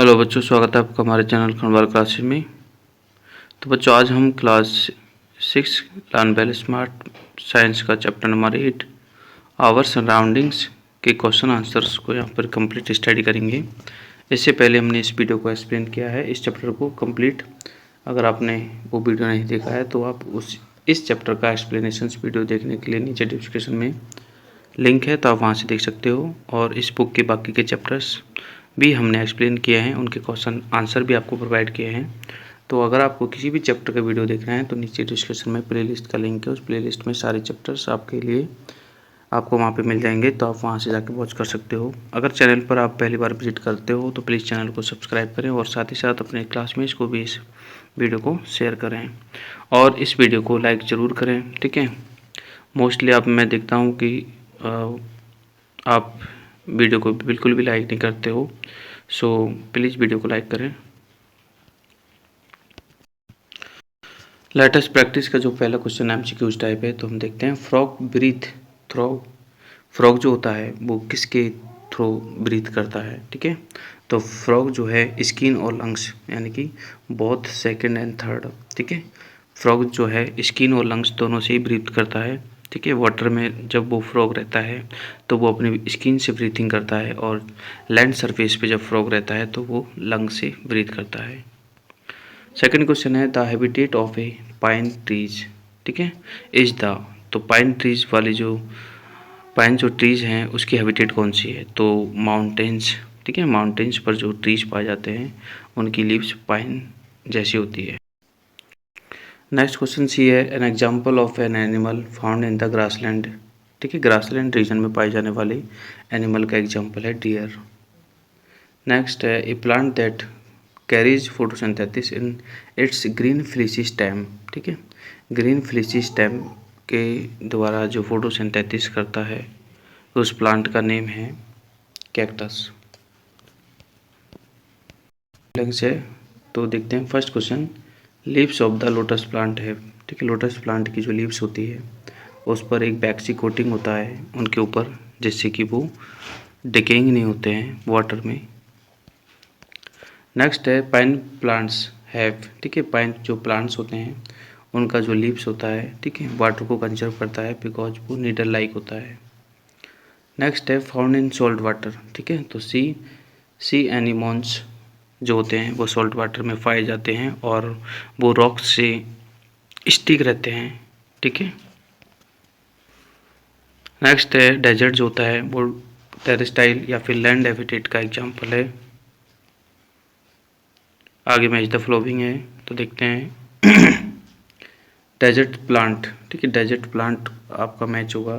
Hello बच्चों, स्वागत है आपका हमारे चैनल खनवाल क्लासेस में। तो बच्चों, आज हम class 6 learn well smart science का चैप्टर नंबर 8 आवर सराउंडिंग्स के क्वेश्चन आंसर्स को यहाँ पर कंप्लीट स्टडी करेंगे। इससे पहले हमने इस वीडियो को एक्सप्लेन किया है, इस चैप्टर को कंप्लीट। अगर आपने वो वीडियो नहीं देखा है तो आप इस चैप्टर का एक्सप्लेनेशन वीडियो देखने के लिए नीचे डिस्क्रिप्शन में लिंक है, तो आप वहाँ से देख सकते हो। और इस बुक के बाकी के चैप्टर्स भी हमने एक्सप्लेन किए हैं, उनके क्वेश्चन आंसर भी आपको प्रोवाइड किए हैं। तो अगर आपको किसी भी चैप्टर का वीडियो देखना है तो नीचे डिस्क्रिप्शन में प्लेलिस्ट का लिंक है, उस प्लेलिस्ट में सारे चैप्टर्स आपके लिए आपको वहाँ पे मिल जाएंगे, तो आप वहाँ से जाके वॉच कर सकते हो। अगर चैनल पर आप पहली बार विजिट करते हो तो प्लीज़ चैनल को सब्सक्राइब करें और साथ ही साथ अपने क्लासमेट्स को भी इस वीडियो को शेयर करें और इस वीडियो को लाइक ज़रूर करें, ठीक है। मोस्टली मैं देखता हूँ कि आप वीडियो को बिल्कुल भी लाइक नहीं करते हो, सो प्लीज़ वीडियो को लाइक करें। लेटेस्ट प्रैक्टिस का जो पहला क्वेश्चन एमसीक्यूज टाइप है, तो हम देखते हैं फ्रॉग ब्रीथ थ्रो। फ्रॉग जो होता है वो किसके थ्रू ब्रीथ करता है, ठीक है। तो फ्रॉग जो है स्किन और लंग्स यानी कि बोथ सेकंड एंड थर्ड, ठीक है। फ्रॉग जो है स्किन और लंग्स दोनों से ही ब्रीथ करता है, ठीक है। वाटर में जब वो फ्रॉग रहता है तो वो अपनी स्किन से ब्रीथिंग करता है, और लैंड सरफेस पे जब फ्रॉग रहता है तो वो लंग से ब्रीथ करता है। सेकंड क्वेश्चन है the habitat of A pine trees, ठीक है, इज द। तो पाइन ट्रीज वाले जो पाइन जो ट्रीज हैं उसकी हैबिटेट कौन सी है, तो माउंटेन्स, ठीक है। माउंटेन्स पर जो ट्रीज पाए जाते हैं उनकी लीव्स पाइन जैसी होती है। नेक्स्ट क्वेश्चन सी है an example of an animal found in the grassland, ठीक है। ग्रासलैंड रीजन में पाए जाने वाले एनिमल का एग्जाम्पल है डियर। नेक्स्ट है a plant that carries photosynthesis in its green fleshy stem, ठीक है। ग्रीन फ्लीसी स्टेम के द्वारा जो फोटोसिंथेसिस करता है उस प्लांट का नेम है कैक्टस। से तो देखते हैं first question, leaves of the lotus plant है, ठीक है। लोटस प्लांट की जो लीव्स होती है उस पर एक वैक्सी कोटिंग होता है उनके ऊपर, जिससे कि वो डिकेइंग नहीं होते हैं वाटर में। नेक्स्ट है पाइन प्लांट्स हैव, ठीक है। पाइन जो प्लांट्स होते हैं उनका जो लीव्स होता है, ठीक है, वाटर को कंजर्व करता है बिकॉज वो नीडल लाइक होता है। नेक्स्ट है फाउंड इन सॉल्ट वाटर, ठीक है। तो सी एनिमोन्स जो होते हैं वो सॉल्ट वाटर में पाए जाते हैं और वो रॉक्स से स्टिक रहते हैं, ठीक है। नेक्स्ट है डेजर्ट जो होता है वो टेरेस्टाइल या फिर लैंड हैबिटेट का एग्जांपल है। आगे मैच द फ्लोविंग है, तो देखते हैं डेजर्ट प्लांट, ठीक है। डेजर्ट प्लांट आपका मैच होगा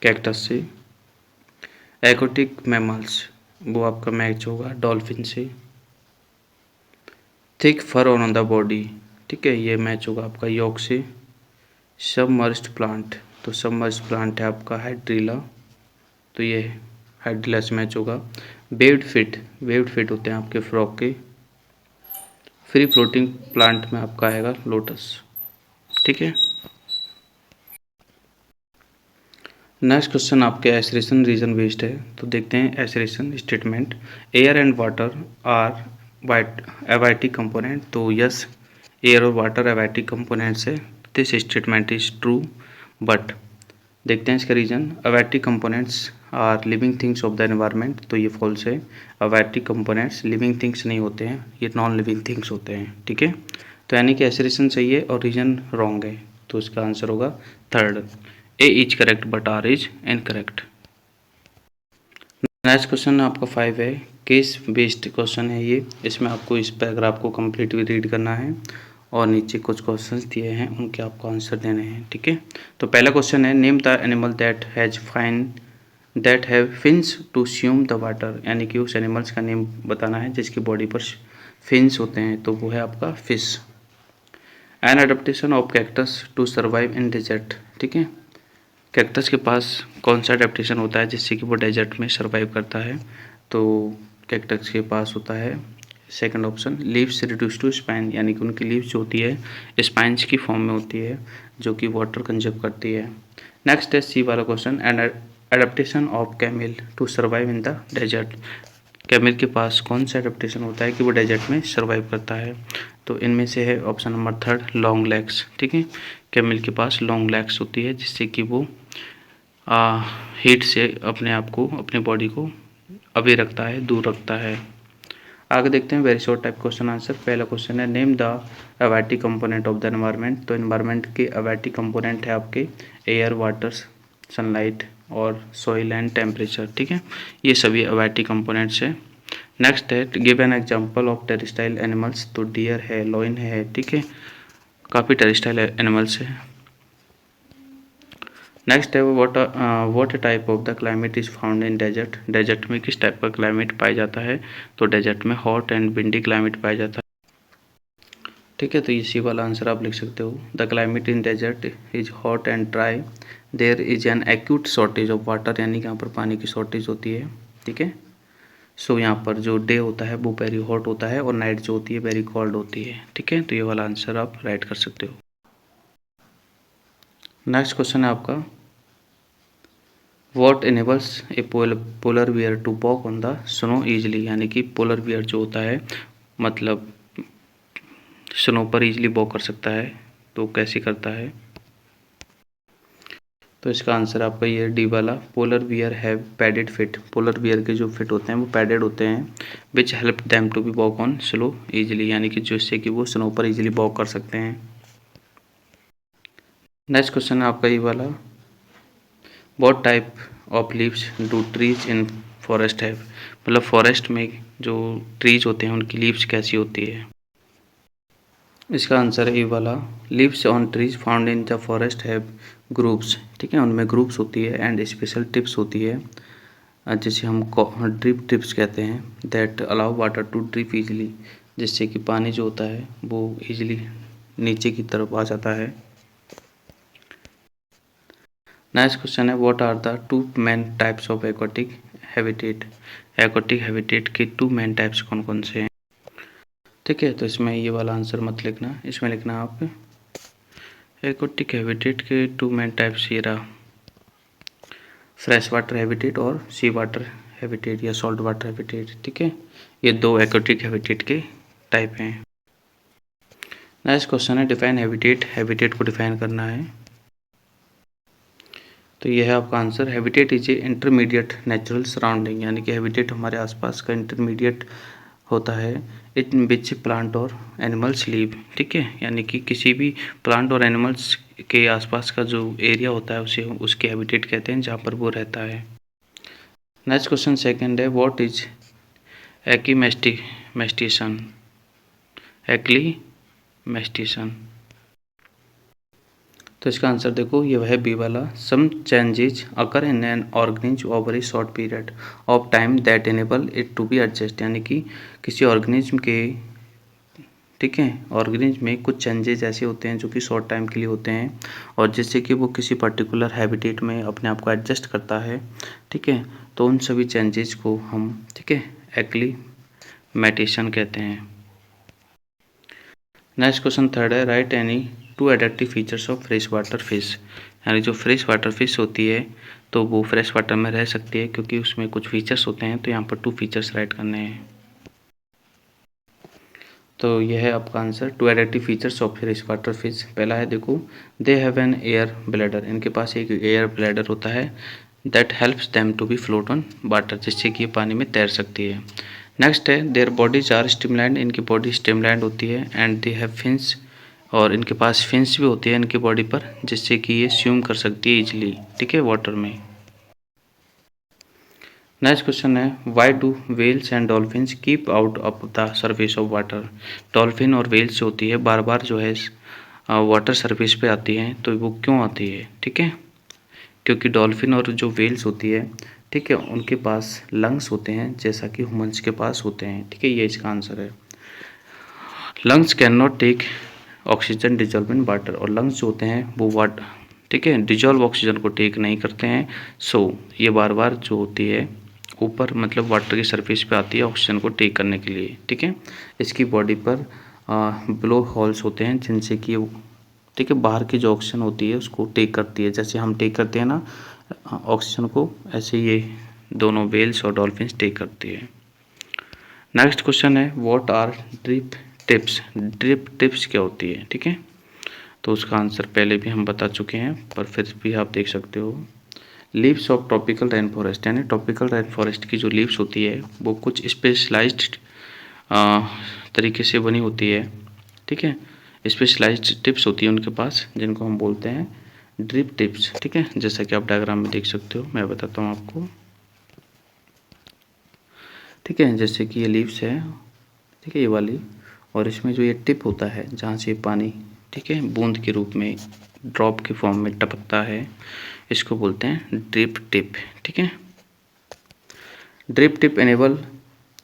कैक्टस से। एक्वाटिक मैमल्स वो आपका मैच होगा डॉल्फिन से। Thick fur on the body, ठीक है, ये मैच होगा आपका यॉक से। सबमर्ज्ड प्लांट, तो सबमर्ज्ड प्लांट है आपका हाइड्रिला, तो ये हाइड्रिला से मैच होगा। वेव्ड फिट होते हैं आपके फ्रॉग के। फ्री फ्लोटिंग प्लांट में आपका आएगा लोटस, ठीक है। नेक्स्ट क्वेश्चन आपके एसरेशन रीजन बेस्ड है, तो देखते हैं assertion statement. Air and water are abiotic component, तो यस, एयर और वाटर एवाइटिक कंपोनेंट्स है। This statement is true, but देखते हैं इसका reason. Abiotic components are living things of the environment, तो ये फॉल्स है। एवाइटिक कंपोनेंट्स लिविंग थिंग्स नहीं होते हैं, ये नॉन लिविंग थिंग्स होते हैं, ठीक है। तो यानी कि एसरेशन सही है और रीजन रॉन्ग है, तो इसका आंसर होगा third. A is correct but R is incorrect. Next question आपका 5 है, केस बेस्ड क्वेश्चन है ये। इसमें आपको इस पैराग्राफ को कंप्लीट रीड करना है और नीचे कुछ क्वेश्चंस दिए हैं उनके आपको आंसर देने हैं, ठीक है। तो पहला क्वेश्चन है name the animal that has fins to swim the water, यानी कि उस एनिमल्स का नेम बताना है जिसकी बॉडी पर फिन्स होते हैं, तो वो है आपका fish. An adaptation of cactus to survive in desert, ठीक है। कैक्टस के पास कौन सा एडेप्टेशन होता है जिससे कि वो डेजर्ट में सर्वाइव करता है, तो कैक्टस के पास होता है second option, leaves reduce to spine, यानी कि उनकी लीव्स जो होती है स्पाइन्स की फॉर्म में होती है जो कि वाटर कंजर्व करती है। नेक्स्ट है सी वाला question, an adaptation of camel to survive in the desert, camel के पास कौन सा एडेप्टेशन होता है कि वो डेजर्ट में सर्वाइव करता है? तो इनमें से है option number third, long legs. ठीक है, कैमल के पास लॉन्ग लेग्स होती है जिससे कि वो हीट से अपने आप को, अपने बॉडी को अवे रखता है, दूर रखता है। आगे देखते हैं very short type question answer. पहला क्वेश्चन है name the abiotic component of the environment. तो एनवायरनमेंट के अवैटिक कंपोनेंट है आपके एयर, वाटर, सनलाइट और सॉइल एंड टेम्परेचर। ठीक है, ये सभी अवैटिक कंपोनेंट्स है। नेक्स्ट है give an example of terrestrial animals. तो डियर है, लॉइन है, ठीक है, काफ़ी टेरेस्ट्राइल एनिमल्स है। नेक्स्ट है what type of the climate is found in desert. Desert में किस टाइप का क्लाइमेट पाया जाता है? तो डेजर्ट में हॉट एंड विंडी क्लाइमेट पाया जाता है। ठीक है, तो इसी वाला आंसर आप लिख सकते हो। The climate in desert is hot and dry, there is an acute shortage of water, यानी कि यहाँ पर पानी की शॉर्टेज होती है। ठीक है, सो यहाँ पर जो डे होता है वो वेरी हॉट होता है और नाइट जो होती है वेरी कोल्ड होती है। ठीक है, तो ये वाला आंसर आप राइट कर सकते हो। नेक्स्ट क्वेश्चन है आपका what enables a polar bear to walk on the snow easily, यानी कि पोलर बियर जो होता है मतलब स्नो पर ईजिली वॉक कर सकता है, तो कैसे करता है? तो इसका आंसर आपका ये डी वाला, polar bear have padded feet. Polar bear के जो फिट होते हैं वो पैडेड होते हैं, which help them to be walk on slow easily, यानी कि जिससे कि वो स्नो पर ईजिली वॉक कर सकते हैं। नेक्स्ट क्वेश्चन है आपका ये वाला, what type of leaves do trees in forest have. मतलब फॉरेस्ट में जो ट्रीज होते हैं उनकी लीव्स कैसी होती है? इसका आंसर है ए वाला, leaves on trees found in the forest have groups. ठीक है, उनमें ग्रुप्स होती है एंड स्पेशल टिप्स होती है जिसे हम ड्रिप टिप्स कहते हैं, that allow water to drip easily, जिससे कि पानी जो होता है वो इजीली नीचे की तरफ आ जाता है। नेक्स्ट क्वेश्चन है what are the two main types of aquatic habitat. Aquatic habitat के टू मेन टाइप्स कौन कौन से हैं? ठीक है, तो इसमें ये वाला आंसर मत लिखना, इसमें लिखना आप एक्वाटिक हैबिटेट के टू मेन टाइप्स ये रहा, फ्रेश वाटर हैबिटेट और सी वाटर हैबिटेट या सॉल्ट वाटर हैबिटेट। ठीक है, ये दो एक्वाटिक हैबिटेट के टाइप हैं। नेक्स्ट क्वेश्चन है डिफाइन हैबिटेट। हैबिटेट को डिफाइन करना है, तो यह है आपका answer, habitat is A intermediate natural surrounding, यानी कि हैबिटेट हमारे आसपास का इंटरमीडिएट होता है इन विच प्लांट और एनिमल्स लीव। ठीक है, यानी कि किसी भी प्लांट और एनिमल्स के आसपास का जो एरिया होता है उसे उसके हैबिटेट कहते हैं जहाँ पर वो रहता है। नेक्स्ट क्वेश्चन सेकंड है व्हाट इज एक्लीमेस्टिशन। एक्लीमेस्टिशन, तो इसका आंसर देखो ये है बी वाला, some changes occur in an organism over a short period of time that enable it to be adjust, यानी कि किसी ऑर्गेनिज्म के, ठीक है, ऑर्गेनिज्म में कुछ चेंजेज ऐसे होते हैं जो कि शॉर्ट टाइम के लिए होते हैं और जिससे कि वो किसी पर्टिकुलर हैबिटेट में अपने आप को एडजस्ट करता है। ठीक है, तो उन सभी चेंजेज को हम, ठीक है, एक्लीमेटेशन कहते हैं। नेक्स्ट क्वेश्चन थर्ड है right any two adaptive features of fresh water fish, यानी जो फ्रेश वाटर फिश होती है तो वो फ्रेश वाटर में रह सकती है क्योंकि उसमें कुछ फीचर्स होते हैं, तो यहाँ पर 2 फीचर्स राइट करने हैं। तो यह है आपका answer, 2 adaptive features of fresh water fish. पहला है देखो they have an air bladder, इनके पास एक एयर ब्लैडर होता है, that helps them to be float on water, जिससे कि ये पानी में तैर सकती है। नेक्स्ट है देयर बॉडीज आर स्ट्रीमलाइंड, इनकी बॉडी स्ट्रीमलाइंड होती है एंड दे हैव फिन्स, और इनके पास फिन्स भी होती है इनकी बॉडी पर, जिससे कि ये स्विम कर सकती है इजीली, ठीक है, वाटर में। नेक्स्ट क्वेश्चन है why do whales and dolphins keep out of the surface of water. Dolphin और वेल्स जो होती है बार बार जो है वाटर सरफेस पे आती हैं, तो वो क्यों आती है? ठीक है, क्योंकि डॉल्फिन और जो वेल्स होती है, ठीक है, उनके पास लंग्स होते हैं जैसा कि ह्यूमंस के पास होते हैं। ठीक है, ये इसका आंसर है। Lungs can not take oxygen dissolve in water, और लंग्स जो होते हैं वो वाटर, ठीक है, डिजॉल्व ऑक्सीजन को टेक नहीं करते हैं। सो ये बार बार जो होती है ऊपर मतलब वाटर की सरफेस पे आती है ऑक्सीजन को टेक करने के लिए। ठीक है, इसकी बॉडी पर ब्लो होल्स होते हैं जिनसे कि, ठीक है, बाहर की जो ऑक्सीजन होती है उसको टेक करती है, जैसे हम टेक करते हैं ना ऑक्सीजन को, ऐसे ये दोनों वेल्स और डॉल्फिन्स टेक करती है। नेक्स्ट क्वेश्चन है what are drip tips. Drip tips क्या होती है, ठीक है। तो उसका आंसर पहले भी हम बता चुके हैं, पर फिर भी आप देख सकते हो। Leaves of tropical rain forest, यानी ट्रॉपिकल रेन फॉरेस्ट की जो लीव्स होती है वो कुछ स्पेशलाइज्ड तरीके से बनी होती है, ठीक है। स्पेशलाइज्ड टिप्स होती है उनके पास, जिनको हम बोलते हैं ड्रिप टिप्स, ठीक है। जैसा कि आप डायग्राम में देख सकते हो, मैं बताता हूँ आपको, ठीक है। जैसे कि ये लीव्स है, ठीक है, ये वाली, और इसमें जो ये टिप होता है जहाँ से पानी, ठीक है, बूंद के रूप में ड्रॉप के फॉर्म में टपकता है, इसको बोलते हैं ड्रिप टिप, ठीक है। Drip tip enable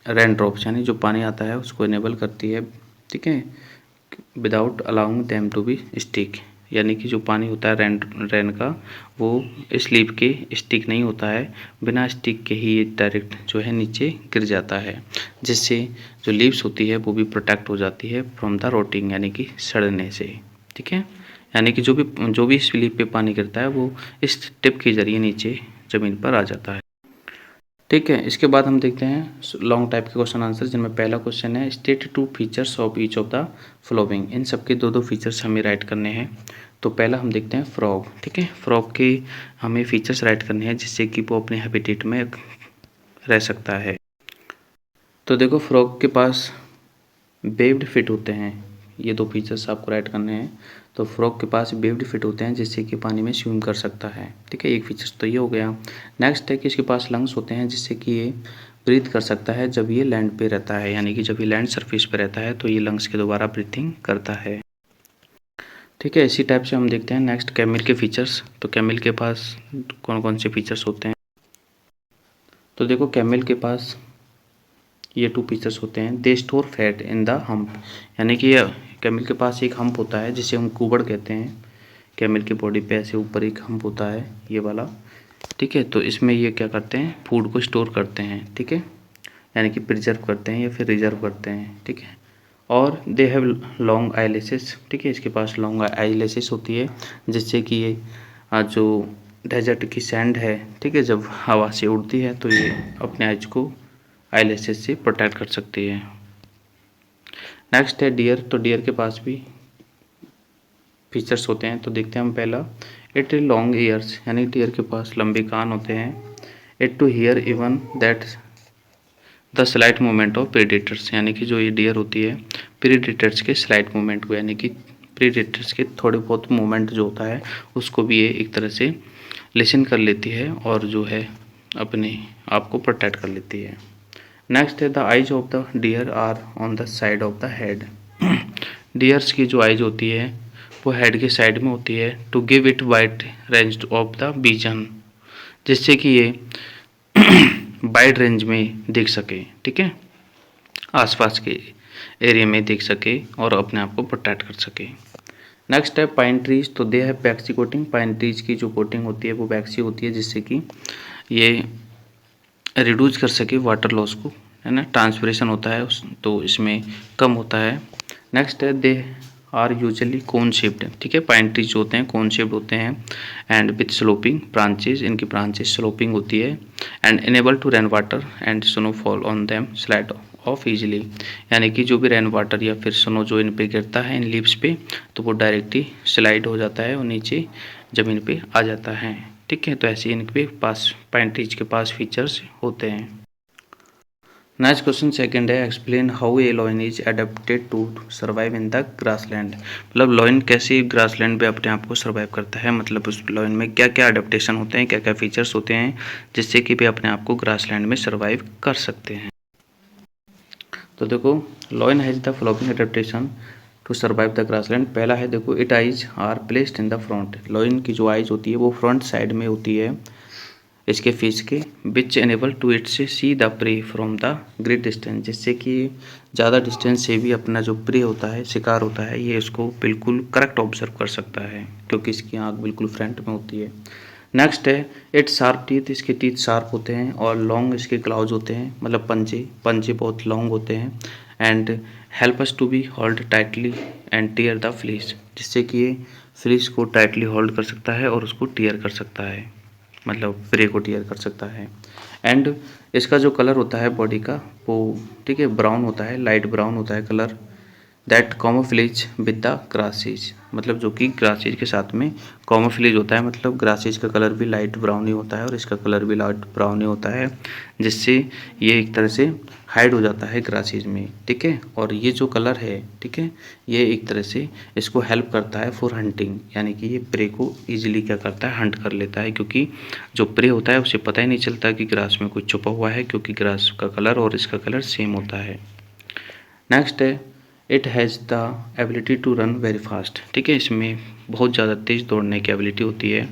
rain drops, यानी जो पानी आता है उसको इनेबल करती है, ठीक है, without allowing them to be stick, यानी कि जो पानी होता है रेन का, वो स्लीप के स्टिक नहीं होता है, बिना स्टिक के ही ये डायरेक्ट जो है नीचे गिर जाता है, जिससे जो लीव्स होती है वो भी प्रोटेक्ट हो जाती है फ्रॉम द रोटिंग, यानी कि सड़ने से, ठीक है। यानी कि जो भी स्लीप पे पानी गिरता है वो इस टिप के जरिए नीचे ज़मीन पर आ जाता है, ठीक है। इसके बाद हम देखते हैं लॉन्ग टाइप के क्वेश्चन आंसर, जिनमें पहला क्वेश्चन है state two features of each of the following. इन सबके दो दो फीचर्स हमें राइट करने हैं। तो पहला हम देखते हैं फ्रॉग, ठीक है। फ्रॉग के हमें फीचर्स राइट करने हैं जिससे कि वो अपने हैबिटेट में रह सकता है। तो देखो, फ्रॉग के पास वेव्ड फिट होते हैं, ये दो फीचर्स आपको राइट करने हैं। तो फ्रॉग के पास वेव्ड फिट होते हैं जिससे कि पानी में स्विम कर सकता है, ठीक है, एक फीचर्स तो ये हो गया। नेक्स्ट है कि इसके पास लंग्स होते हैं जिससे कि ये ब्रीथ कर सकता है जब ये लैंड पे रहता है, यानी कि जब ये लैंड सरफेस पे रहता है तो ये लंग्स के द्वारा ब्रीथिंग करता है, ठीक है। इसी टाइप से हम देखते हैं नेक्स्ट कैमल के फीचर्स। तो कैमल के पास कौन कौन से फीचर्स होते हैं। तो देखो, कैमल के पास ये टू फीचर्स होते हैं। They store fat in the hump, यानी कि कैमल के पास एक हम्प होता है जिसे हम कुबड़ कहते हैं। कैमल की बॉडी पे ऐसे ऊपर एक हम्प होता है, ये वाला, ठीक है। तो इसमें ये क्या करते हैं, फूड को स्टोर करते हैं, ठीक है, यानी कि प्रिजर्व करते हैं या फिर रिजर्व करते हैं, ठीक है। और दे हैव लॉन्ग आईलेसेस, ठीक है, इसके पास लॉन्ग आईलेसेस होती है जिससे कि ये जो डेजर्ट की सैंड है, ठीक है, जब हवा से उड़ती है तो ये अपने आइज को आईलेसेस से प्रोटेक्ट कर सकती है। नेक्स्ट है डियर। तो डियर के पास भी फीचर्स होते हैं। तो देखते हैं हम पहला, इट लॉन्ग ईयर्स, यानी डियर के पास लंबे कान होते हैं। It to hear even that the slight movement of predators, यानी कि जो ये डियर होती है प्रीडेटर्स के स्लाइट मूवमेंट को, यानी कि प्रीडेटर्स के थोड़े बहुत मूवमेंट जो होता है उसको भी ये एक तरह से लिसन कर लेती है और जो है अपने आप को प्रोटेक्ट कर लेती है। नेक्स्ट है the eyes of the deer are on the side of the head. Deers की जो आइज होती है वो हेड के साइड में होती है, to give it wide range of the vision, जिससे कि ये वाइड रेंज में देख सके, ठीक है, आसपास के एरिया में देख सके और अपने आप को प्रोटेक्ट कर सके। नेक्स्ट है पाइन ट्रीज। तो दे है वैक्सी कोटिंग। पाइन ट्रीज की जो कोटिंग होती है वो वैक्सी होती है जिससे कि ये रिड्यूस कर सके वाटर लॉस को, है ना, ट्रांसपिरेशन होता है तो इसमें कम होता है। नेक्स्ट है they are usually cone shaped, ठीक है, पाइन ट्रीज जो होते हैं कोन शेप्ड होते हैं एंड विथ स्लोपिंग ब्रांचेज, इनकी ब्रांचेज स्लोपिंग होती है and enable to rain water and snow fall on them slide off easily, यानी कि जो भी रेन वाटर या फिर स्नो जो इन पे गिरता है इन लीव्स पे तो वो डायरेक्टली स्लाइड हो जाता है और नीचे ज़मीन पे आ जाता है, ठीक है। तो ऐसे इनके पास पाइन ट्रीज के पास फीचर्स होते हैं। नेक्स्ट क्वेश्चन सेकंड है explain how a lion is adapted to survive in the grassland. मतलब लॉयन कैसे ग्रासलैंड पे अपने आप को सर्वाइव करता है, मतलब उस लॉयन में क्या क्या अडेप्टेशन होते हैं, क्या क्या फीचर्स होते हैं जिससे कि वे अपने आप को ग्रासलैंड में सर्वाइव कर सकते हैं। तो देखो, lion has the following adaptation to survive the grassland. पहला है, देखो, it eyes are placed in the front. Lion की जो आइज होती है वो फ्रंट साइड में होती है इसके फेस के, विच एनेबल टू इट से see the prey from the great distance, जिससे कि ज़्यादा डिस्टेंस से भी अपना जो प्रे होता है, शिकार होता है, ये इसको बिल्कुल करेक्ट ऑब्जर्व कर सकता है क्योंकि इसकी आँख बिल्कुल फ्रंट में होती है। नेक्स्ट है इट शार्प टीथ। इसके टीथ शार्प होते हैं और लॉन्ग इसके क्लाउज होते हैं, मतलब पंजे पंजे बहुत लॉन्ग होते हैं and help us to be hold tightly and tear the flesh, जिससे कि ये फ्लीस को टाइटली होल्ड कर सकता है और उसको टीयर कर सकता है, मतलब प्रे को टीयर कर सकता है। एंड इसका जो कलर होता है बॉडी का वो, ठीक है, ब्राउन होता है, लाइट ब्राउन होता है colour. That camouflage with the grasses, मतलब जो कि ग्रासेज के साथ में कॉमोफ्लेज होता है, मतलब ग्रासेज का कलर भी लाइट ब्राउन ही होता है और इसका कलर भी लाइट ब्राउन ही होता है, जिससे ये एक तरह से हाइड हो जाता है ग्रासेज में, ठीक है। और ये जो कलर है, ठीक है, ये एक तरह से इसको हेल्प करता है फॉर हंटिंग, यानी कि ये प्रे को ईजिली क्या करता है, हंट कर लेता है, क्योंकि जो प्रे होता है उसे पता ही नहीं चलता कि ग्रास में कुछ छुपा हुआ है, क्योंकि ग्रास का कलर और इसका कलर सेम होता है। नेक्स्ट है it has the ability to run very fast, ठीक है, इसमें बहुत ज़्यादा तेज़ दौड़ने की एबिलिटी होती है,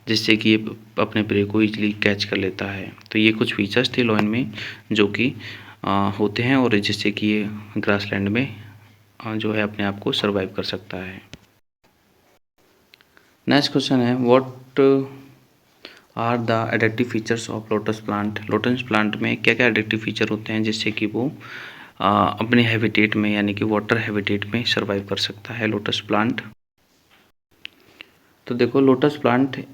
जिससे कि ये अपने प्रे को ईजिली कैच कर लेता है। तो ये कुछ फीचर्स थे लॉयन में जो कि होते हैं और जिससे कि ये ग्रासलैंड में जो है अपने आप को सर्वाइव कर सकता है। नेक्स्ट क्वेश्चन है what are the adaptive features of lotus plant. Lotus plant में क्या क्या एडिक्टिव फीचर होते हैं जिससे कि वो अपने हैबिटेट में, यानी कि वाटर हैबिटेट में सर्वाइव कर सकता है लोटस प्लांट। तो देखो, lotus plant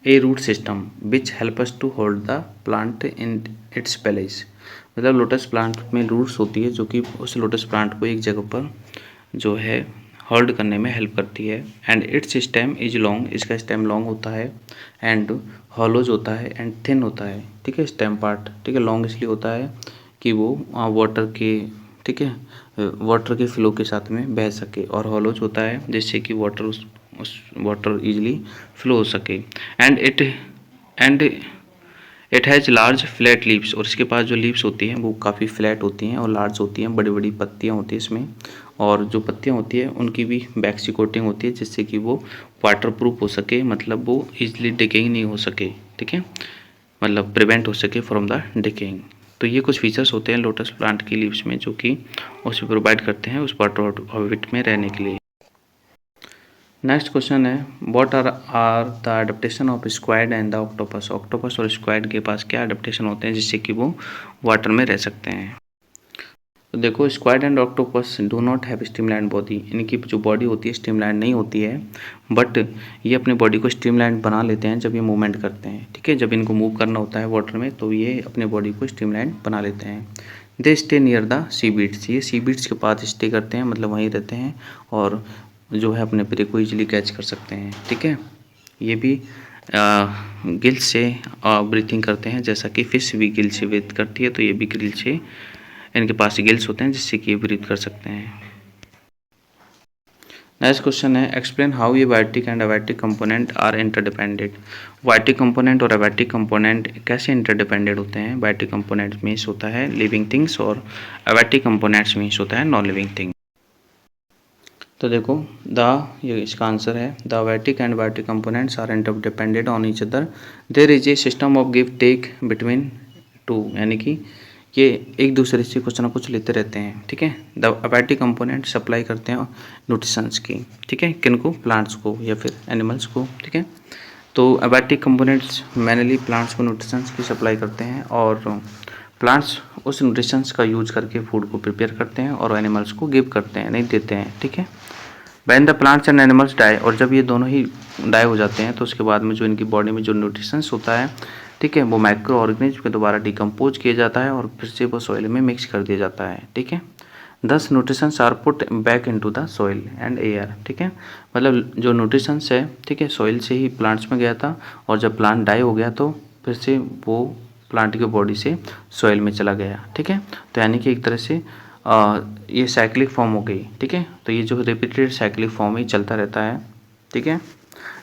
a root system which help us to hold the plant in its place, मतलब लोटस प्लांट में रूट्स होती है जो कि उस लोटस प्लांट को एक जगह पर जो है होल्ड करने में हेल्प करती है। And it's stem is long, इसका स्टेम लॉन्ग होता है, एंड हॉलोज होता है, एंड थिन होता है, ठीक है, स्टेम पार्ट, ठीक है। लॉन्ग इसलिए होता है कि वो वाटर के, ठीक है, वाटर के फ्लो के साथ में बह सके, और हॉलोज होता है जिससे कि वाटर उस वाटर इजीली फ्लो हो सके। And it has large flat leaves, और इसके पास जो लीव्स होती हैं वो काफ़ी फ्लैट होती हैं और लार्ज होती हैं, बड़ी बड़ी पत्तियाँ होती हैं इसमें, और जो पत्तियाँ होती है उनकी भी वैक्सी कोटिंग होती है जिससे कि वो वाटर प्रूफ हो सके, मतलब वो इजीली डिकेइंग नहीं हो सके, ठीक है, मतलब प्रिवेंट हो सके फ्रॉम द डिकेइंग। तो ये कुछ फीचर्स होते हैं लोटस प्लांट की लीव्स में जो कि उसे प्रोवाइड करते हैं उस वाटर हैबिट में रहने के लिए। नेक्स्ट क्वेश्चन है what are the adaptation of squid and the octopus. Octopus और स्क्वाड के पास क्या एडेप्टेशन होते हैं जिससे कि वो वाटर में रह सकते हैं। तो देखो, squad and octopus do not have streamline body, इनकी जो बॉडी होती है स्ट्रीमलाइन नहीं होती है, बट ये अपने बॉडी को स्ट्रीमलाइन बना लेते हैं जब ये मूवमेंट करते हैं, ठीक है, जब इनको मूव करना होता है वाटर में तो ये अपने बॉडी को स्ट्रीमलाइन बना लेते हैं। They stay near the sea beds, ये सी बीट्स के पास स्टे करते हैं, मतलब वहीं रहते हैं और जो है अपने प्रे को ईजिली कैच कर सकते हैं, ठीक है। ये भी गिल से ब्रीथिंग करते हैं, जैसा कि फिश भी गिल से ब्रीथ करती है, तो ये भी गिल से, इनके पास गिल्स होते हैं जिससे कि ये ब्रीथ कर सकते हैं। नेक्स्ट क्वेश्चन है एक्सप्लेन हाउ ये biotic and abiotic component are interdependent. Biotic component और अवाइटिक कंपोनेंट कैसे इंटरडिपेंडेंट होते हैं। वाइटिक कंपोनेंट मीन्स होता है लिविंग थिंग्स और अवाइटिक कंपोनेंट्स मीन्स होता है नॉन लिविंग थिंग। तो देखो, ये इसका आंसर है the abiotic and biotic components are interdependent on each other, there is a system of give take between two, यानी कि ये एक दूसरे से कुछ ना कुछ लेते रहते हैं, ठीक है। द अवाइटिक कंपोनेंट सप्लाई करते हैं न्यूट्रिशंस की, ठीक है, किनको, प्लांट्स को या फिर एनिमल्स को, ठीक है। तो अवाइटिक कंपोनेंट्स मेनली प्लांट्स को न्यूट्रिशंस की सप्लाई करते हैं और प्लांट्स उस न्यूट्रिशंस का यूज करके फूड को प्रिपेयर करते हैं और एनिमल्स को गिव करते हैं, नहीं देते हैं, ठीक है। When the plants and animals die, और जब ये दोनों ही डाई हो जाते हैं तो उसके बाद में जो इनकी बॉडी में जो न्यूट्रिशंस होता है, ठीक है, वो माइक्रो ऑर्गेनिज्म के द्वारा डिकम्पोज किया जाता है और फिर से वो सॉइल में मिक्स कर दिया जाता है, ठीक है। Thus nutrients are put back into the soil and air, ठीक है, मतलब जो न्यूट्रिशंस है, ठीक है, सॉइल से ही प्लांट्स में गया था और जब प्लांट डाई हो गया तो फिर से वो प्लांट की बॉडी से सॉइल में चला गया, ठीक है। तो यानी कि एक तरह से ये साइक्लिक फॉर्म हो गई, ठीक है। तो ये जो रिपीटेड साइक्लिक फॉर्म ही चलता रहता है, ठीक है।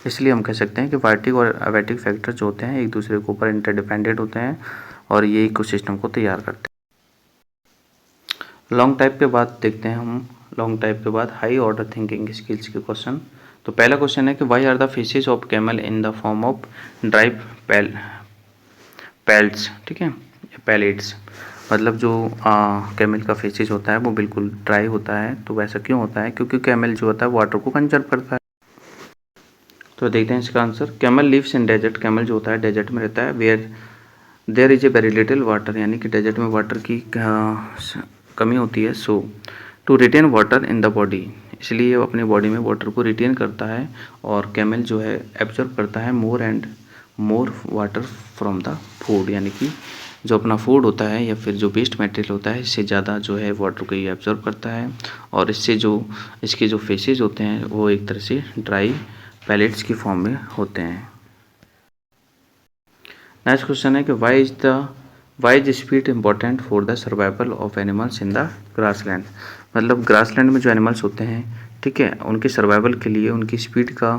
इसलिए हम कह सकते हैं कि वाइटिक और अवैटिक फैक्टर जो होते हैं एक दूसरे के ऊपर इंटरडिपेंडेंट होते हैं और ये इकोसिस्टम को तैयार करते हैं। लॉन्ग टाइप के बाद देखते हैं हम, लॉन्ग टाइप के बाद हाई ऑर्डर थिंकिंग स्किल्स के क्वेश्चन। तो पहला क्वेश्चन है कि why are the faeces of camel in the form of dry pellets, ठीक है, पैलेट्स, मतलब जो कैमल का फेसेस होता है वो बिल्कुल ड्राई होता है। तो वैसा क्यों होता है, क्योंकि कैमल जो होता है वाटर को कंजर्व करता है। तो देखते हैं इसका answer, camel lives in desert, camel जो होता है डेजर्ट में रहता है, where there is a very little water, यानी कि डेजर्ट में वाटर की कमी होती है। So to retain water in the body, इसलिए वो अपने बॉडी में वाटर को रिटेन करता है और कैमल जो है एब्जॉर्ब करता है more and more water from the food, यानी कि जो अपना फूड होता है या फिर जो वेस्ट मटेरियल होता है इससे ज़्यादा जो है वाटर को ये एब्जॉर्ब करता है, और इससे जो इसके जो फेसेस होते हैं वो एक तरह से ड्राई पैलेट्स की फॉर्म में होते हैं। नेक्स्ट क्वेश्चन है कि why is speed important for the survival of animals in the grassland. मतलब ग्रासलैंड में जो एनिमल्स होते हैं, ठीक है, उनके सर्वाइवल के लिए उनकी स्पीड का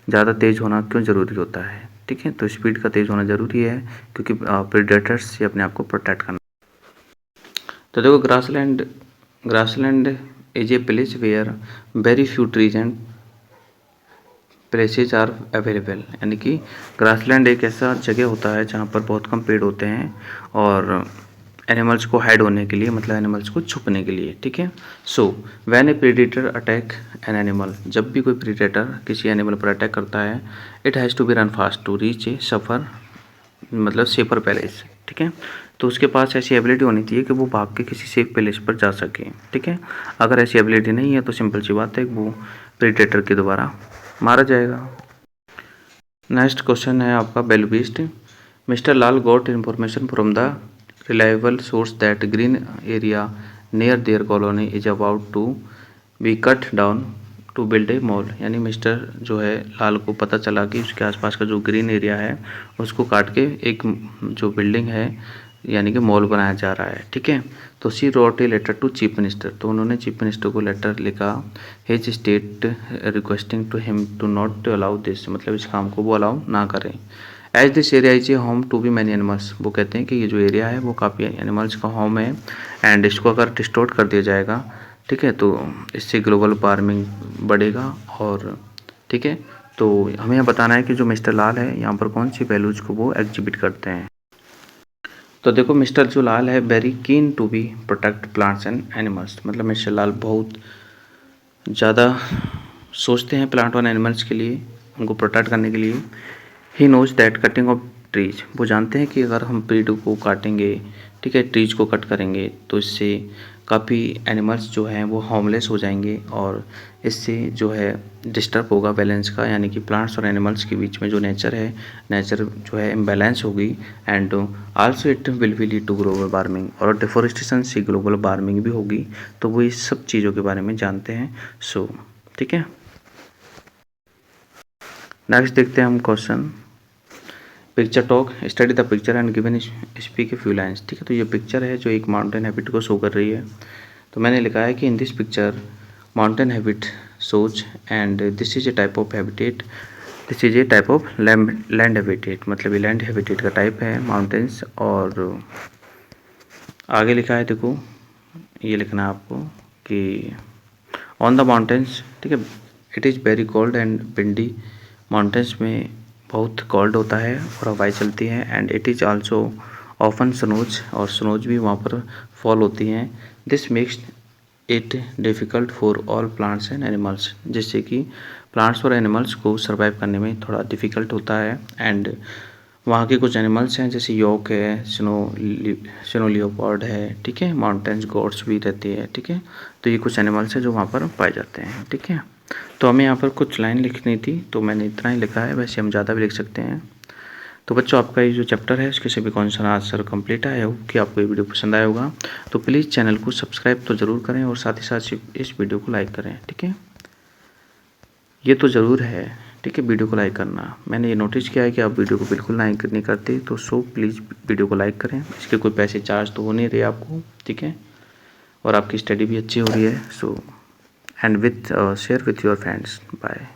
ज़्यादा तेज़ होना क्यों ज़रूरी होता है। ठीक है, तो स्पीड का तेज़ होना ज़रूरी है क्योंकि प्रेडेटर्स से अपने आप को प्रोटेक्ट करना। तो देखो grassland is a place where very few trees and places are available, यानी कि ग्रासलैंड एक ऐसा जगह होता है जहाँ पर बहुत कम पेड़ होते हैं और एनिमल्स को हाइड होने के लिए, मतलब एनिमल्स को छुपने के लिए। ठीक है, so when A predator attack an animal, जब भी कोई प्रेडेटर किसी एनिमल पर अटैक करता है, it has to be run fast to reach a मतलब सेफर प्लेस। ठीक है, तो उसके पास ऐसी एबिलिटी होनी चाहिए कि वो भाग के किसी सेफ प्लेस पर जा सके। ठीक है, अगर ऐसी एबिलिटी नहीं है तो सिंपल सी बात है वो प्रेडेटर के द्वारा मारा जाएगा। नेक्स्ट क्वेश्चन है आपका बेलबीस्ट। Mister Lal got information from the reliable source that green area near their colony is about to be cut down to build a mall, यानी मिस्टर जो है लाल को पता चला कि उसके आसपास का जो ग्रीन एरिया है उसको काट के एक जो बिल्डिंग है यानी कि मॉल बनाया जा रहा है। ठीक है, तो she wrote a letter to chief minister, तो उन्होंने चीफ मिनिस्टर को लेटर लिखा, his state requesting to him to not allow this, मतलब इस काम को वो अलाउ ना करें। As this area is a home to be many animals, वो कहते हैं कि ये जो एरिया है वो काफ़ी एनिमल्स का होम है एंड इसको अगर डिस्टोर्ट कर दिया जाएगा, ठीक है, तो इससे ग्लोबल वार्मिंग बढ़ेगा। और ठीक है, तो हमें यह बताना है कि जो मिस्टर लाल है यहाँ पर कौन सी वैल्यूज़ को वो एग्जिबिट करते हैं। तो देखो मिस्टर जो लाल है very keen to be protect plants and animals, मतलब मिस्टर लाल बहुत ज़्यादा सोचते हैं प्लांट और एनिमल्स के लिए, उनको प्रोटेक्ट करने के लिए। He knows that cutting of trees, वो जानते हैं कि अगर हम पेड़ को काटेंगे, ठीक है, ट्रीज को कट करेंगे तो इससे काफ़ी एनिमल्स जो हैं वो होमलेस हो जाएंगे और इससे जो है डिस्टर्ब होगा बैलेंस का, यानी कि प्लांट्स और एनिमल्स के बीच में जो नेचर जो है इम्बैलेंस होगी। And also it will be lead to global warming, और डिफॉरेस्टेशन से ग्लोबल वार्मिंग भी होगी, तो वो इस सब चीज़ों के बारे में जानते हैं। सो ठीक है, नेक्स्ट देखते हैं हम question. Picture talk, study the picture and given speak a few lines. ठीक है, तो ये पिक्चर है जो एक माउंटेन हैबिट को शो कर रही है। तो मैंने लिखा है कि in this picture mountain habit shows and this is a type of habitat, this is a type of land habitat, मतलब ये लैंड हैबिटेट का टाइप है माउंटेन्स। और आगे लिखा है, देखो ये लिखना है आपको कि ऑन द माउंटेन्स, ठीक है, it is very cold and windy, mountains में बहुत कोल्ड होता है और हवाएं चलती हैं। And it is also often snows, और स्नोज भी वहाँ पर फॉल होती हैं। This makes it difficult for all plants and animals, जिससे कि प्लांट्स और एनिमल्स को सर्वाइव करने में थोड़ा डिफ़िकल्ट होता है। एंड वहाँ के कुछ एनिमल्स हैं जैसे यॉक है, स्नो लियोपार्ड है, ठीक है, माउंटेन्स गॉड्स भी रहते हैं। ठीक है, तो ये कुछ एनिमल्स हैं जो वहाँ पर पाए जाते हैं। ठीक है, तो हमें यहाँ पर कुछ लाइन लिखनी थी तो मैंने इतना ही लिखा है, वैसे हम ज़्यादा भी लिख सकते हैं। तो बच्चों आपका ये जो चैप्टर है उसके सभी क्वेश्चन आंसर कंप्लीट है। आई होप कि आपको ये वीडियो पसंद आया होगा, तो प्लीज़ चैनल को सब्सक्राइब तो ज़रूर करें और साथ ही साथ इस वीडियो को लाइक करें। ठीक है, ये तो ज़रूर है, ठीक है, वीडियो को लाइक करना। मैंने ये नोटिस किया है कि आप वीडियो को बिल्कुल लाइक नहीं करते, तो सो प्लीज़ वीडियो को लाइक करें। इसके कोई पैसे चार्ज तो हो नहीं रहे आपको, ठीक है, और आपकी स्टडी भी अच्छी हो रही है। सो and share with your friends. Bye.